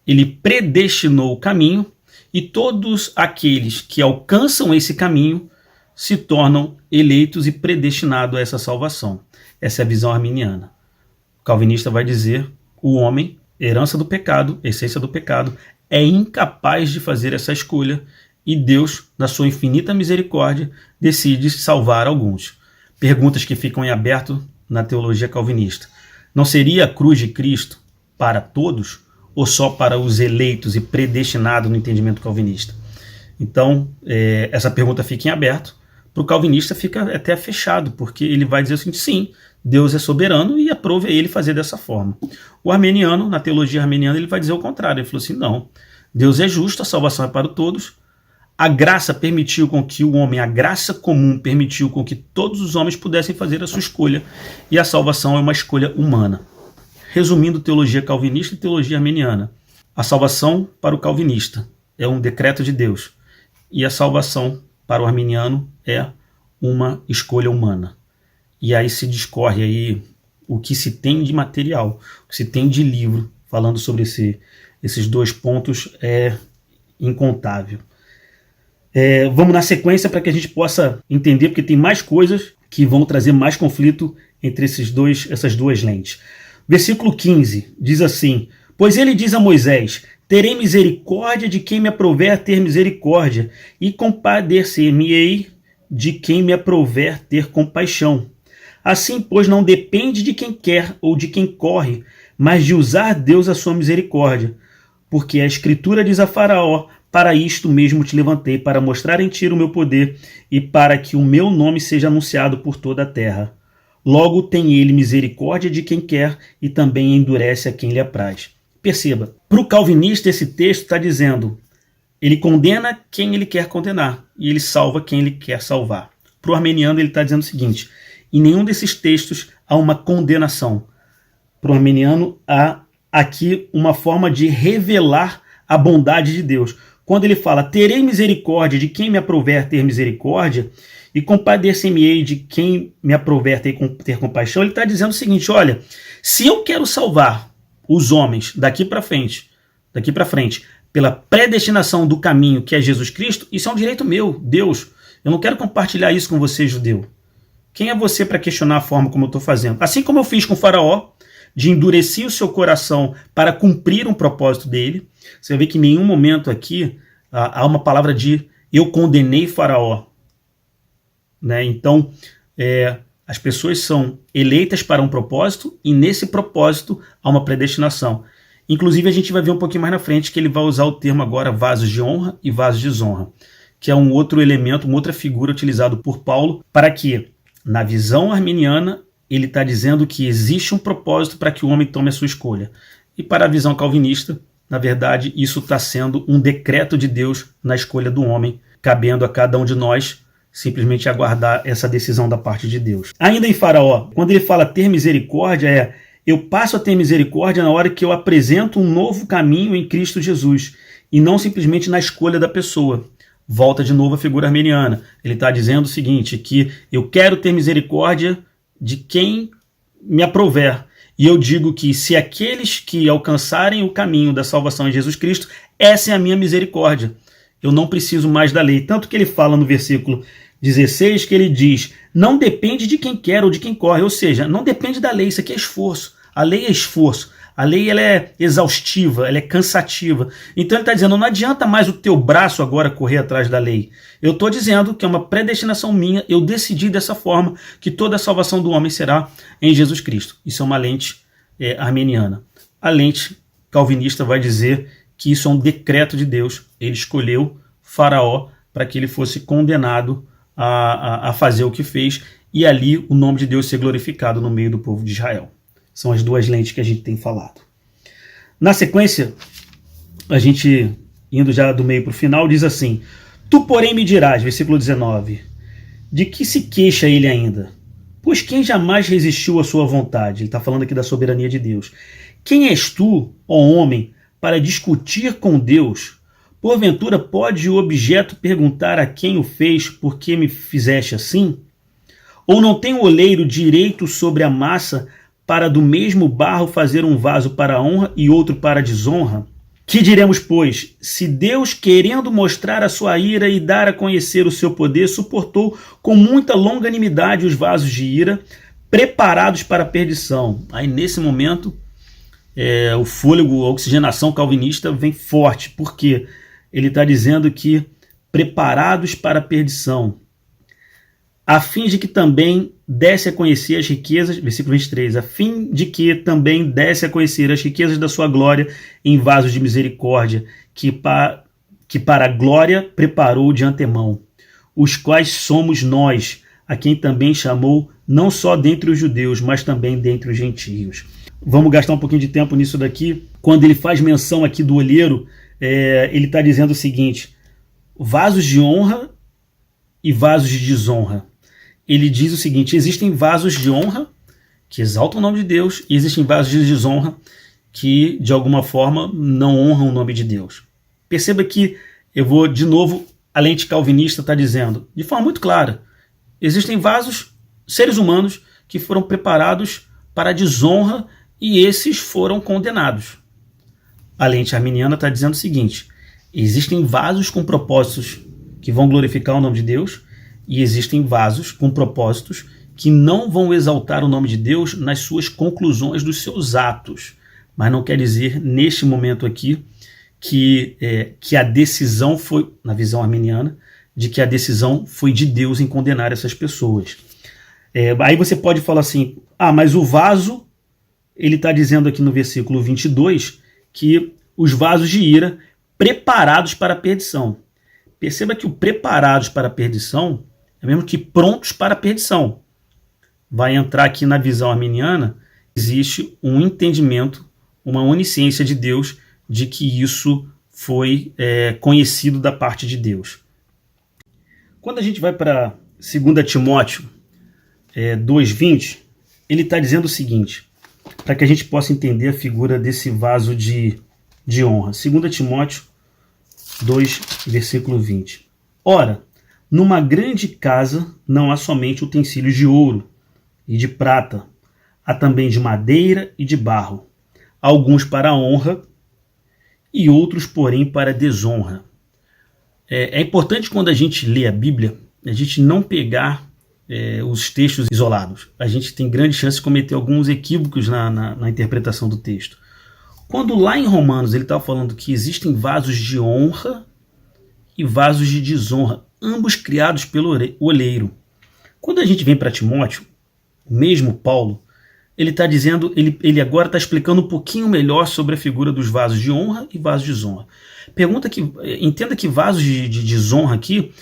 Ele predestinou o caminho e todos aqueles que alcançam esse caminho se tornam eleitos e predestinados a essa salvação. Essa é a visão arminiana. O calvinista vai dizer: o homem, herança do pecado, essência do pecado, é incapaz de fazer essa escolha e Deus, na sua infinita misericórdia, decide salvar alguns. Perguntas que ficam em aberto na teologia calvinista. Não seria a cruz de Cristo para todos ou só para os eleitos e predestinados no entendimento calvinista? Então, essa pergunta fica em aberto. Para o calvinista fica até fechado, porque ele vai dizer o seguinte: sim, Deus é soberano e aprove a ele fazer dessa forma. O armeniano, na teologia armeniana, ele vai dizer o contrário. Ele falou assim: não, Deus é justo, a salvação é para todos. A graça permitiu com que o homem, a graça comum permitiu com que todos os homens pudessem fazer a sua escolha, e a salvação é uma escolha humana. Resumindo teologia calvinista e teologia armeniana, a salvação para o calvinista é um decreto de Deus, e a salvação para o arminiano é uma escolha humana. E aí se discorre aí o que se tem de material, o que se tem de livro falando sobre esses dois pontos é incontável. Vamos na sequência para que a gente possa entender, porque tem mais coisas que vão trazer mais conflito entre essas duas lentes. Versículo 15 diz assim: pois ele diz a Moisés: terei misericórdia de quem me aprouver ter misericórdia, e compadecer-me-ei de quem me aprouver ter compaixão. Assim, pois, não depende de quem quer ou de quem corre, mas de usar Deus a sua misericórdia. Porque a Escritura diz a Faraó: para isto mesmo te levantei, para mostrar em ti o meu poder, e para que o meu nome seja anunciado por toda a terra. Logo tem ele misericórdia de quem quer, e também endurece a quem lhe apraz. Perceba, para o calvinista esse texto está dizendo: ele condena quem ele quer condenar, e ele salva quem ele quer salvar. Para o armeniano ele está dizendo o seguinte: em nenhum desses textos há uma condenação. Para o armeniano há aqui uma forma de revelar a bondade de Deus. Quando ele fala: terei misericórdia de quem me aprouver ter misericórdia, e compadecer-me-ei de quem me aprouver ter compaixão, ele está dizendo o seguinte: olha, se eu quero salvar os homens daqui para frente, pela predestinação do caminho que é Jesus Cristo, isso é um direito meu, Deus. Eu não quero compartilhar isso com você, judeu. Quem é você para questionar a forma como eu estou fazendo? Assim como eu fiz com o Faraó, de endurecer o seu coração para cumprir um propósito dele. Você vai ver que em nenhum momento aqui há uma palavra de eu condenei Faraó. Né? Então, as pessoas são eleitas para um propósito, e nesse propósito há uma predestinação. Inclusive, a gente vai ver um pouquinho mais na frente que ele vai usar o termo agora vasos de honra e vasos de desonra, que é um outro elemento, uma outra figura utilizado por Paulo, para que, na visão arminiana, ele está dizendo que existe um propósito para que o homem tome a sua escolha. E para a visão calvinista, na verdade, isso está sendo um decreto de Deus na escolha do homem, cabendo a cada um de nós simplesmente aguardar essa decisão da parte de Deus. Ainda em Faraó, quando ele fala ter misericórdia, eu passo a ter misericórdia na hora que eu apresento um novo caminho em Cristo Jesus, e não simplesmente na escolha da pessoa. Volta de novo a figura armeniana. Ele está dizendo o seguinte, que eu quero ter misericórdia de quem me aprouver. E eu digo que se aqueles que alcançarem o caminho da salvação em Jesus Cristo, essa é a minha misericórdia. Eu não preciso mais da lei. Tanto que ele fala no versículo 16, que ele diz: não depende de quem quer ou de quem corre. Ou seja, não depende da lei. Isso aqui é esforço. A lei é esforço. A lei ela é exaustiva, ela é cansativa. Então ele está dizendo: não adianta mais o teu braço agora correr atrás da lei. Eu estou dizendo que é uma predestinação minha, eu decidi dessa forma que toda a salvação do homem será em Jesus Cristo. Isso é uma lente armeniana. A lente calvinista vai dizer que isso é um decreto de Deus. Ele escolheu Faraó para que ele fosse condenado a fazer o que fez, e ali o nome de Deus ser glorificado no meio do povo de Israel. São as duas lentes que a gente tem falado. Na sequência, a gente, indo já do meio para o final, diz assim: tu, porém, me dirás, versículo 19, de que se queixa ele ainda? Pois quem jamais resistiu à sua vontade? Ele está falando aqui da soberania de Deus. Quem és tu, ó homem, para discutir com Deus? Porventura pode o objeto perguntar a quem o fez, por que me fizeste assim? Ou não tem o oleiro direito sobre a massa, para do mesmo barro fazer um vaso para a honra e outro para a desonra? Que diremos, pois? Se Deus, querendo mostrar a sua ira e dar a conhecer o seu poder, suportou com muita longanimidade os vasos de ira, preparados para a perdição. Aí, nesse momento, o fôlego, a oxigenação calvinista vem forte, porque ele está dizendo que preparados para a perdição, a fim de que também desse a conhecer as riquezas, versículo 23, a fim de que também desse a conhecer as riquezas da sua glória em vasos de misericórdia, que para a glória preparou de antemão, os quais somos nós, a quem também chamou, não só dentre os judeus, mas também dentre os gentios. Vamos gastar um pouquinho de tempo nisso daqui. Quando ele faz menção aqui do olheiro, ele está dizendo o seguinte: vasos de honra e vasos de desonra. Ele diz o seguinte: existem vasos de honra que exaltam o nome de Deus e existem vasos de desonra que, de alguma forma, não honram o nome de Deus. Perceba que eu vou, de novo, a lente calvinista está dizendo, de forma muito clara, existem vasos, seres humanos, que foram preparados para a desonra e esses foram condenados. A lente arminiana está dizendo o seguinte: existem vasos com propósitos que vão glorificar o nome de Deus e existem vasos com propósitos que não vão exaltar o nome de Deus nas suas conclusões dos seus atos. Mas não quer dizer, neste momento aqui, que a decisão foi, na visão arminiana, de que a decisão foi de Deus em condenar essas pessoas. Aí você pode falar assim, mas o vaso, ele está dizendo aqui no versículo 22, que os vasos de ira preparados para a perdição. Perceba que o preparados para a perdição é mesmo que prontos para a perdição. Vai entrar aqui na visão arminiana, existe um entendimento, uma onisciência de Deus, de que isso foi conhecido da parte de Deus. Quando a gente vai para 2 Timóteo 2,20, ele está dizendo o seguinte, para que a gente possa entender a figura desse vaso de honra. 2 Timóteo 2, versículo 20. Ora, numa grande casa não há somente utensílios de ouro e de prata, há também de madeira e de barro, alguns para a honra e outros, porém, para a desonra. É importante, quando a gente lê a Bíblia, a gente não pegar os textos isolados. A gente tem grande chance de cometer alguns equívocos na interpretação do texto. Quando lá em Romanos ele está falando que existem vasos de honra e vasos de desonra, ambos criados pelo olheiro. Quando a gente vem para Timóteo, o mesmo Paulo, ele está dizendo, ele agora está explicando um pouquinho melhor sobre a figura dos vasos de honra e vasos de desonra. Entenda que vasos de desonra aqui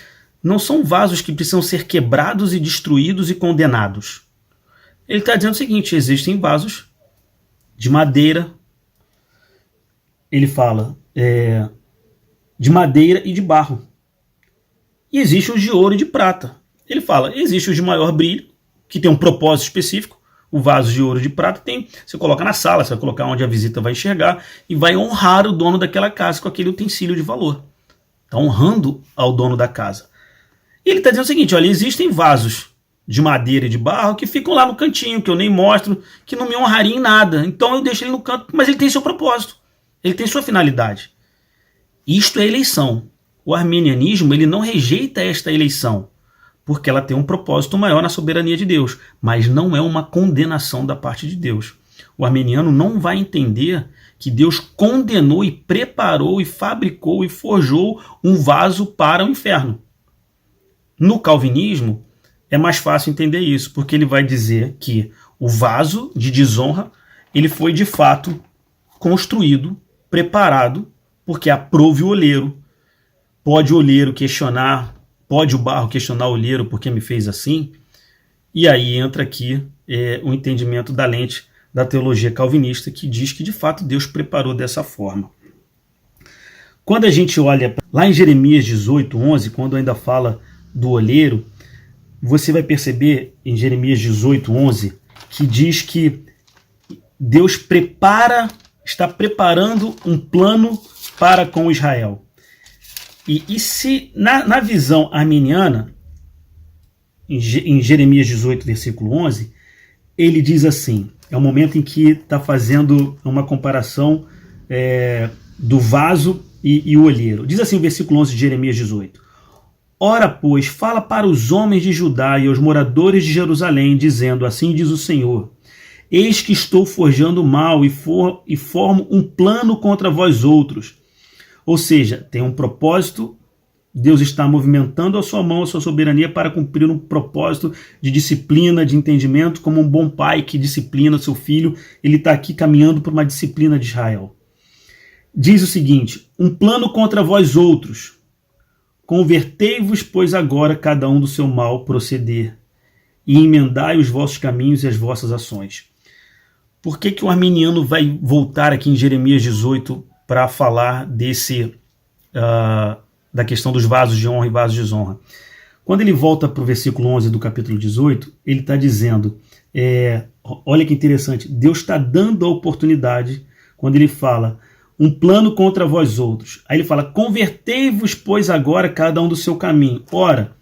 não são vasos que precisam ser quebrados e destruídos e condenados. Ele está dizendo o seguinte: existem vasos de madeira, ele fala, de madeira e de barro. E existem os de ouro e de prata. Ele fala, existe os de maior brilho, que tem um propósito específico. O vaso de ouro e de prata você coloca na sala, você vai colocar onde a visita vai enxergar e vai honrar o dono daquela casa com aquele utensílio de valor. Está honrando ao dono da casa. E ele está dizendo o seguinte: olha, existem vasos de madeira e de barro que ficam lá no cantinho, que eu nem mostro, que não me honraria em nada. Então eu deixo ele no canto, mas ele tem seu propósito. Ele tem sua finalidade. Isto é eleição. O arminianismo ele não rejeita esta eleição, porque ela tem um propósito maior na soberania de Deus, mas não é uma condenação da parte de Deus. O arminiano não vai entender que Deus condenou e preparou e fabricou e forjou um vaso para o inferno. No calvinismo é mais fácil entender isso, porque ele vai dizer que o vaso de desonra ele foi de fato construído, preparado, porque aprove o olheiro. Pode o olheiro questionar, pode o barro questionar o olheiro porque me fez assim? E aí entra aqui o entendimento da lente da teologia calvinista, que diz que de fato Deus preparou dessa forma. Quando a gente olha lá em Jeremias 18:11, quando ainda fala do olheiro, você vai perceber em Jeremias 18:11 que diz que Deus está preparando um plano para com Israel. E se na visão arminiana, em Jeremias 18, versículo 11, ele diz assim, é o momento em que está fazendo uma comparação do vaso e o olheiro. Diz assim o versículo 11 de Jeremias 18. Ora, pois, fala para os homens de Judá e aos moradores de Jerusalém, dizendo, assim diz o Senhor, eis que estou forjando mal e formo um plano contra vós outros. Ou seja, tem um propósito, Deus está movimentando a sua mão, a sua soberania para cumprir um propósito de disciplina, de entendimento, como um bom pai que disciplina seu filho, ele está aqui caminhando por uma disciplina de Israel. Diz o seguinte, um plano contra vós outros, convertei-vos, pois agora cada um do seu mal proceder, e emendai os vossos caminhos e as vossas ações. Por que o arminiano vai voltar aqui em Jeremias 18 para falar da questão dos vasos de honra e vasos de desonra? Quando ele volta para o versículo 11 do capítulo 18, ele está dizendo, olha que interessante, Deus está dando a oportunidade, quando ele fala, um plano contra vós outros. Aí ele fala, convertei-vos, pois agora cada um do seu caminho. Ora,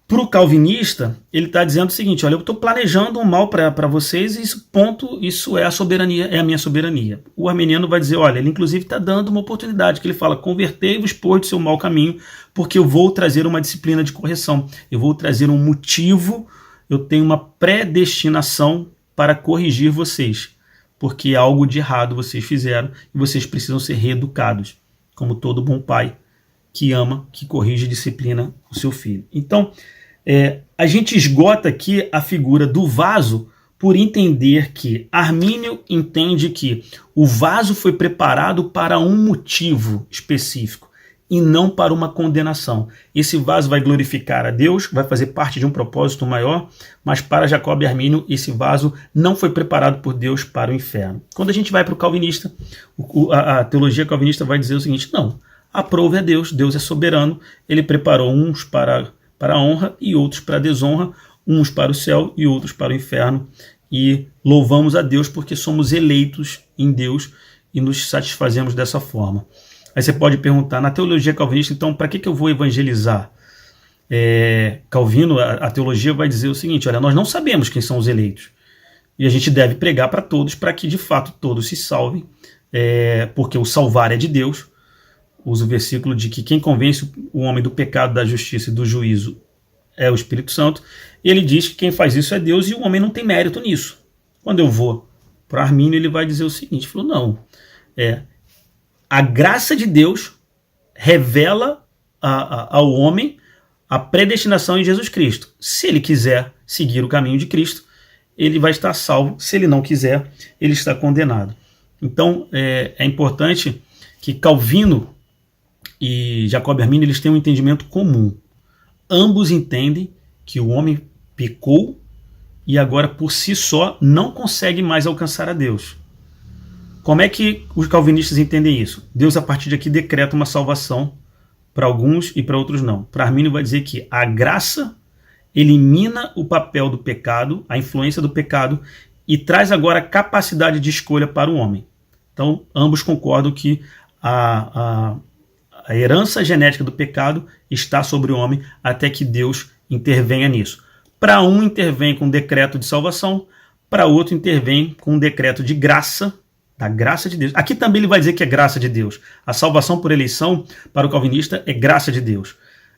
para o calvinista, ele está dizendo o seguinte, olha, eu estou planejando um mal para vocês e isso é a soberania, é a minha soberania. O arminiano vai dizer, olha, ele inclusive está dando uma oportunidade, que ele fala, convertei-vos, pois, do seu mau caminho, porque eu vou trazer uma disciplina de correção, eu vou trazer um motivo, eu tenho uma predestinação para corrigir vocês, porque algo de errado vocês fizeram e vocês precisam ser reeducados, como todo bom pai que ama, que corrige e disciplina o seu filho. Então, a gente esgota aqui a figura do vaso por entender que Armínio entende que o vaso foi preparado para um motivo específico e não para uma condenação. Esse vaso vai glorificar a Deus, vai fazer parte de um propósito maior, mas para Jacob e Armínio, esse vaso não foi preparado por Deus para o inferno. Quando a gente vai para o calvinista, a teologia calvinista vai dizer o seguinte, não, aprove a Deus, Deus é soberano, ele preparou uns para a honra e outros para a desonra, uns para o céu e outros para o inferno, e louvamos a Deus porque somos eleitos em Deus e nos satisfazemos dessa forma. Aí você pode perguntar, na teologia calvinista, então, para que eu vou evangelizar? Calvino, a teologia vai dizer o seguinte, olha, nós não sabemos quem são os eleitos, e a gente deve pregar para todos, para que de fato todos se salvem, porque o salvar é de Deus. Usa o versículo de que quem convence o homem do pecado, da justiça e do juízo é o Espírito Santo, e ele diz que quem faz isso é Deus e o homem não tem mérito nisso. Quando eu vou para Armínio, ele vai dizer o seguinte, falou, não, a graça de Deus revela ao homem a predestinação em Jesus Cristo. Se ele quiser seguir o caminho de Cristo, ele vai estar salvo. Se ele não quiser, ele está condenado. Então, é importante que Calvino e Jacob e Armínio eles têm um entendimento comum. Ambos entendem que o homem pecou e agora, por si só, não consegue mais alcançar a Deus. Como é que os calvinistas entendem isso? Deus, a partir daqui, decreta uma salvação para alguns e para outros não. Para Armínio vai dizer que a graça elimina o papel do pecado, a influência do pecado, e traz agora a capacidade de escolha para o homem. Então, ambos concordam que a herança genética do pecado está sobre o homem até que Deus intervenha nisso. Para um intervém com um decreto de salvação, para outro intervém com um decreto de graça, da graça de Deus. Aqui também ele vai dizer que é graça de Deus. A salvação por eleição, para o calvinista, é graça de Deus.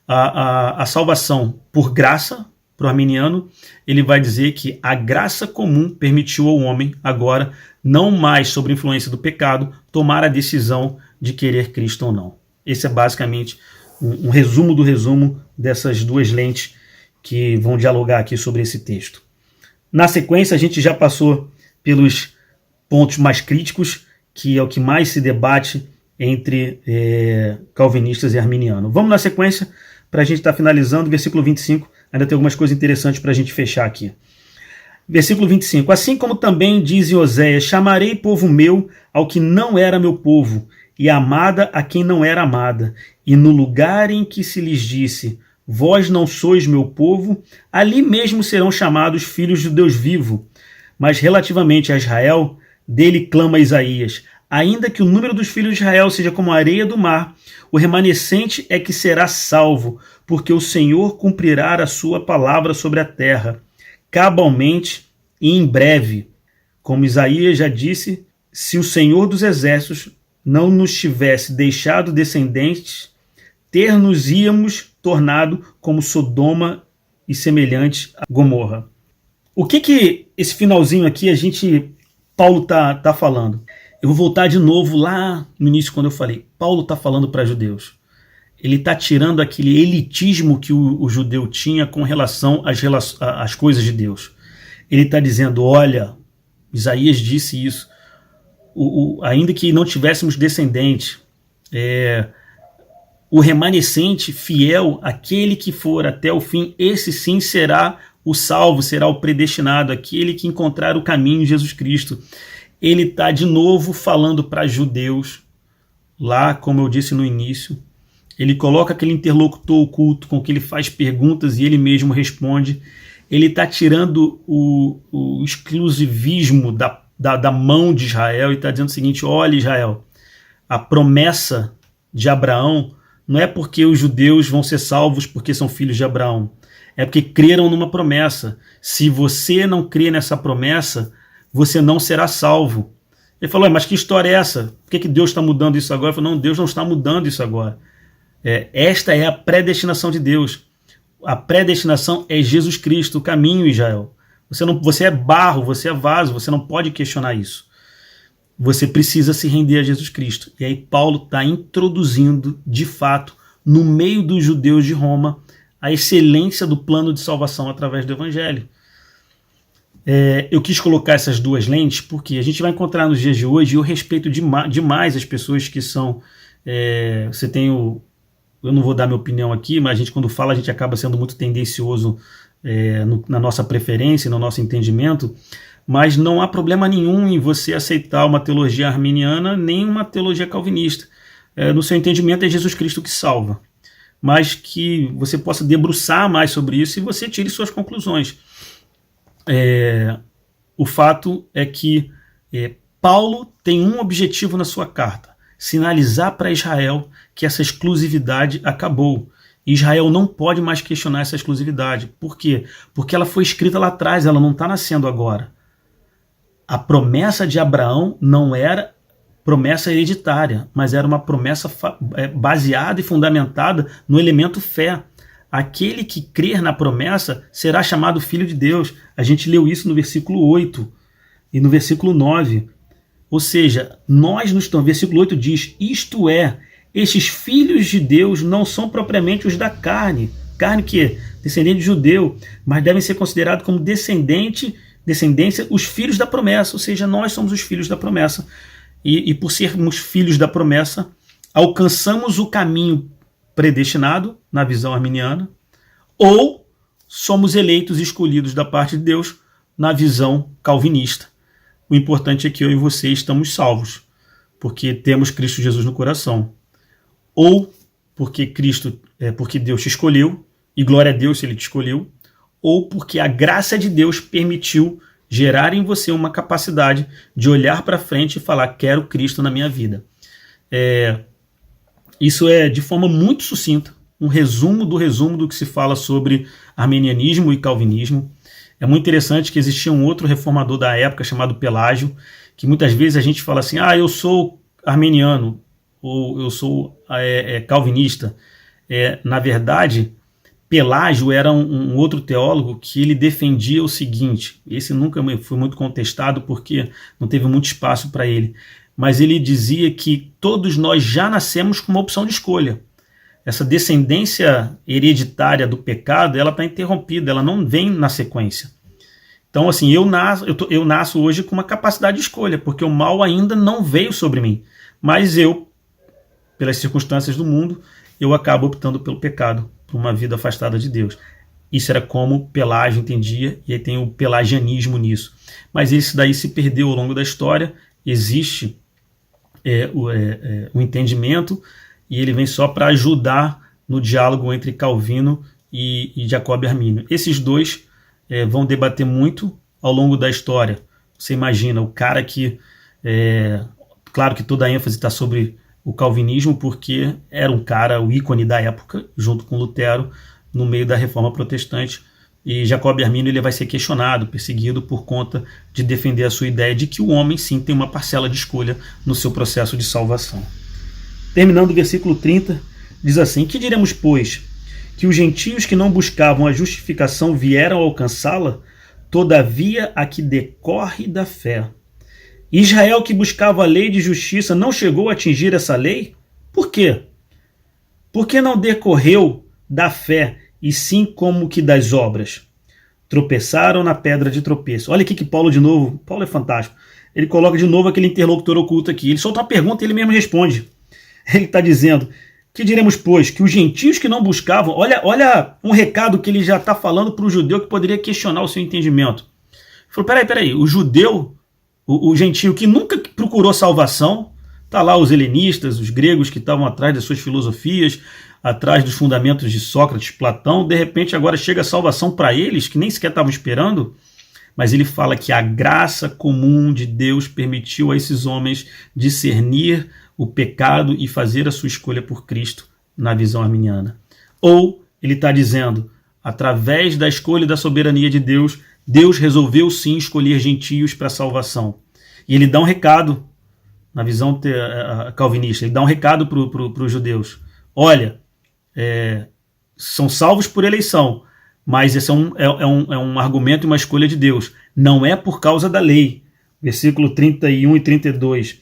A salvação por graça, para o arminiano, ele vai dizer que a graça comum permitiu ao homem, agora, não mais sob influência do pecado, tomar a decisão de querer Cristo ou não. Esse é basicamente um resumo do resumo dessas duas lentes que vão dialogar aqui sobre esse texto. Na sequência, a gente já passou pelos pontos mais críticos, que é o que mais se debate entre calvinistas e arminianos. Vamos na sequência, para a gente estar finalizando, versículo 25, ainda tem algumas coisas interessantes para a gente fechar aqui. Versículo 25, assim como também diz em Oséias, chamarei povo meu ao que não era meu povo, e amada a quem não era amada, e no lugar em que se lhes disse, vós não sois meu povo, ali mesmo serão chamados filhos do Deus vivo. Mas relativamente a Israel, dele clama Isaías, ainda que o número dos filhos de Israel seja como a areia do mar, o remanescente é que será salvo, porque o Senhor cumprirá a sua palavra sobre a terra, cabalmente e em breve. Como Isaías já disse, se o Senhor dos exércitos não nos tivesse deixado descendentes, ter-nos-íamos tornado como Sodoma e semelhante a Gomorra. O que esse finalzinho aqui Paulo tá falando? Eu vou voltar de novo lá no início quando eu falei, Paulo está falando para judeus. Ele está tirando aquele elitismo que o judeu tinha com relação às coisas de Deus. Ele está dizendo, olha, Isaías disse isso, ainda que não tivéssemos descendente, o remanescente fiel, aquele que for até o fim, esse sim será o salvo, será o predestinado, aquele que encontrar o caminho, Jesus Cristo. Ele está de novo falando para judeus, lá como eu disse no início, ele coloca aquele interlocutor oculto com que ele faz perguntas e ele mesmo responde. Ele está tirando o exclusivismo da mão de Israel e está dizendo o seguinte, olha Israel, a promessa de Abraão não é porque os judeus vão ser salvos porque são filhos de Abraão, é porque creram numa promessa. Se você não crê nessa promessa, você não será salvo. Ele falou, mas que história é essa? Por que Deus está mudando isso agora? Ele falou, não, Deus não está mudando isso agora. Esta é a predestinação de Deus. A predestinação é Jesus Cristo, o caminho, Israel. Você é barro, você é vaso, você não pode questionar isso. Você precisa se render a Jesus Cristo. E aí Paulo está introduzindo, de fato, no meio dos judeus de Roma, a excelência do plano de salvação através do Evangelho. Eu quis colocar essas duas lentes porque a gente vai encontrar nos dias de hoje, e eu respeito demais as pessoas que são... eu não vou dar minha opinião aqui, mas a gente quando fala, a gente acaba sendo muito tendencioso na nossa preferência, no nosso entendimento, mas não há problema nenhum em você aceitar uma teologia arminiana, nem uma teologia calvinista. No seu entendimento é Jesus Cristo que salva, mas que você possa debruçar mais sobre isso e você tire suas conclusões. O fato é que Paulo tem um objetivo na sua carta: sinalizar para Israel que essa exclusividade acabou. Israel não pode mais questionar essa exclusividade. Por quê? Porque ela foi escrita lá atrás, ela não está nascendo agora. A promessa de Abraão não era promessa hereditária, mas era uma promessa baseada e fundamentada no elemento fé. Aquele que crer na promessa será chamado filho de Deus. A gente leu isso no versículo 8 e no versículo 9. Ou seja, no versículo 8 diz, isto é, estes filhos de Deus não são propriamente os da carne que é descendente de judeu, mas devem ser considerados como descendência, os filhos da promessa, ou seja, nós somos os filhos da promessa, e por sermos filhos da promessa, alcançamos o caminho predestinado, na visão arminiana, ou somos eleitos e escolhidos da parte de Deus, na visão calvinista. O importante é que eu e você estamos salvos, porque temos Cristo Jesus no coração. Ou porque porque Deus te escolheu, e glória a Deus se Ele te escolheu, ou porque a graça de Deus permitiu gerar em você uma capacidade de olhar para frente e falar, quero Cristo na minha vida. Isso é, de forma muito sucinta, um resumo do que se fala sobre arminianismo e calvinismo. É muito interessante que existia um outro reformador da época chamado Pelágio, que muitas vezes a gente fala assim, eu sou arminiano, ou eu sou calvinista. Na verdade, Pelágio era um outro teólogo que ele defendia o seguinte, esse nunca foi muito contestado porque não teve muito espaço para ele, mas ele dizia que todos nós já nascemos com uma opção de escolha. Essa descendência hereditária do pecado, ela está interrompida, ela não vem na sequência. Então, assim, eu nasço hoje com uma capacidade de escolha, porque o mal ainda não veio sobre mim. Mas pelas circunstâncias do mundo, eu acabo optando pelo pecado, por uma vida afastada de Deus. Isso era como Pelágio entendia, e aí tem o pelagianismo nisso. Mas isso daí se perdeu ao longo da história, existe o entendimento, e ele vem só para ajudar no diálogo entre Calvino e Jacob Armínio. Esses dois vão debater muito ao longo da história. Você imagina, o cara que... claro que toda a ênfase está sobre o calvinismo, porque era um cara, o ícone da época, junto com Lutero, no meio da reforma protestante, E Jacob Armínio ele vai ser questionado, perseguido por conta de defender a sua ideia de que o homem sim tem uma parcela de escolha no seu processo de salvação. Terminando o versículo 30, diz assim: que diremos, pois? Que os gentios que não buscavam a justificação vieram alcançá-la, todavia a que decorre da fé. Israel, que buscava a lei de justiça, não chegou a atingir essa lei? Por quê? Porque não decorreu da fé, e sim como que das obras. Tropeçaram na pedra de tropeço. Olha aqui que Paulo de novo, Paulo é fantástico. Ele coloca de novo aquele interlocutor oculto aqui. Ele solta uma pergunta e ele mesmo responde. Ele está dizendo: que diremos, pois? Que os gentios que não buscavam... Olha um recado que ele já está falando para o judeu que poderia questionar o seu entendimento. Ele falou: peraí, o judeu, o gentio que nunca procurou salvação, está lá os helenistas, os gregos que estavam atrás das suas filosofias, atrás dos fundamentos de Sócrates, Platão, de repente agora chega a salvação para eles, que nem sequer estavam esperando, mas ele fala que a graça comum de Deus permitiu a esses homens discernir o pecado e fazer a sua escolha por Cristo na visão arminiana. Ou ele está dizendo, através da escolha e da soberania de Deus, Deus resolveu sim escolher gentios para a salvação. E ele dá um recado, na visão calvinista, ele dá um recado para os judeus. Olha, são salvos por eleição, mas esse é um argumento e uma escolha de Deus. Não é por causa da lei. Versículo 31 e 32.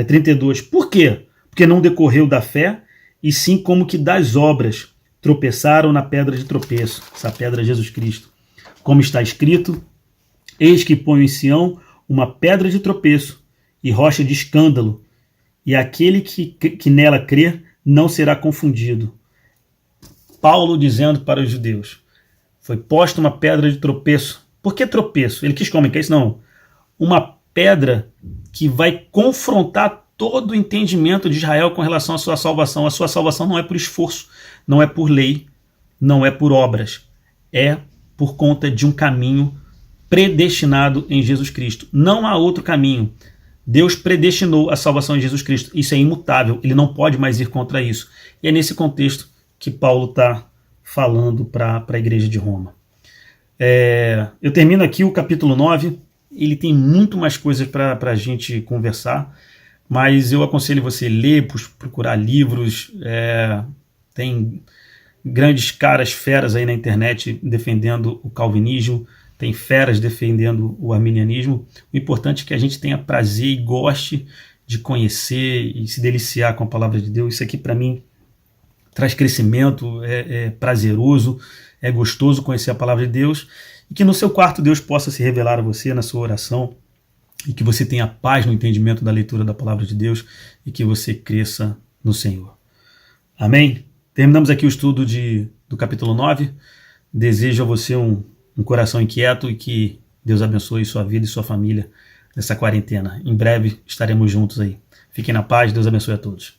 32. Por quê? Porque não decorreu da fé, e sim como que das obras. Tropeçaram na pedra de tropeço. Essa pedra é Jesus Cristo. Como está escrito: eis que ponho em Sião uma pedra de tropeço e rocha de escândalo, e aquele que nela crer não será confundido. Paulo dizendo para os judeus: foi posta uma pedra de tropeço. Por que tropeço? Ele quis comunicar isso? Não. Uma pedra que vai confrontar todo o entendimento de Israel com relação à sua salvação. A sua salvação não é por esforço, não é por lei, não é por obras. É por conta de um caminho predestinado em Jesus Cristo. Não há outro caminho. Deus predestinou a salvação em Jesus Cristo. Isso é imutável. Ele não pode mais ir contra isso. E é nesse contexto que Paulo está falando para a igreja de Roma. Eu termino aqui o capítulo 9. Ele tem muito mais coisas para a gente conversar, mas eu aconselho você a ler, procurar livros. Tem grandes caras, feras aí na internet defendendo o calvinismo, tem feras defendendo o arminianismo. O importante é que a gente tenha prazer e goste de conhecer e se deliciar com a palavra de Deus. Isso aqui para mim traz crescimento, é prazeroso, é gostoso conhecer a palavra de Deus, e que no seu quarto Deus possa se revelar a você na sua oração, e que você tenha paz no entendimento da leitura da palavra de Deus, e que você cresça no Senhor. Amém? Terminamos aqui o estudo do capítulo 9. Desejo a você um coração inquieto, e que Deus abençoe sua vida e sua família nessa quarentena. Em breve estaremos juntos aí. Fiquem na paz, Deus abençoe a todos.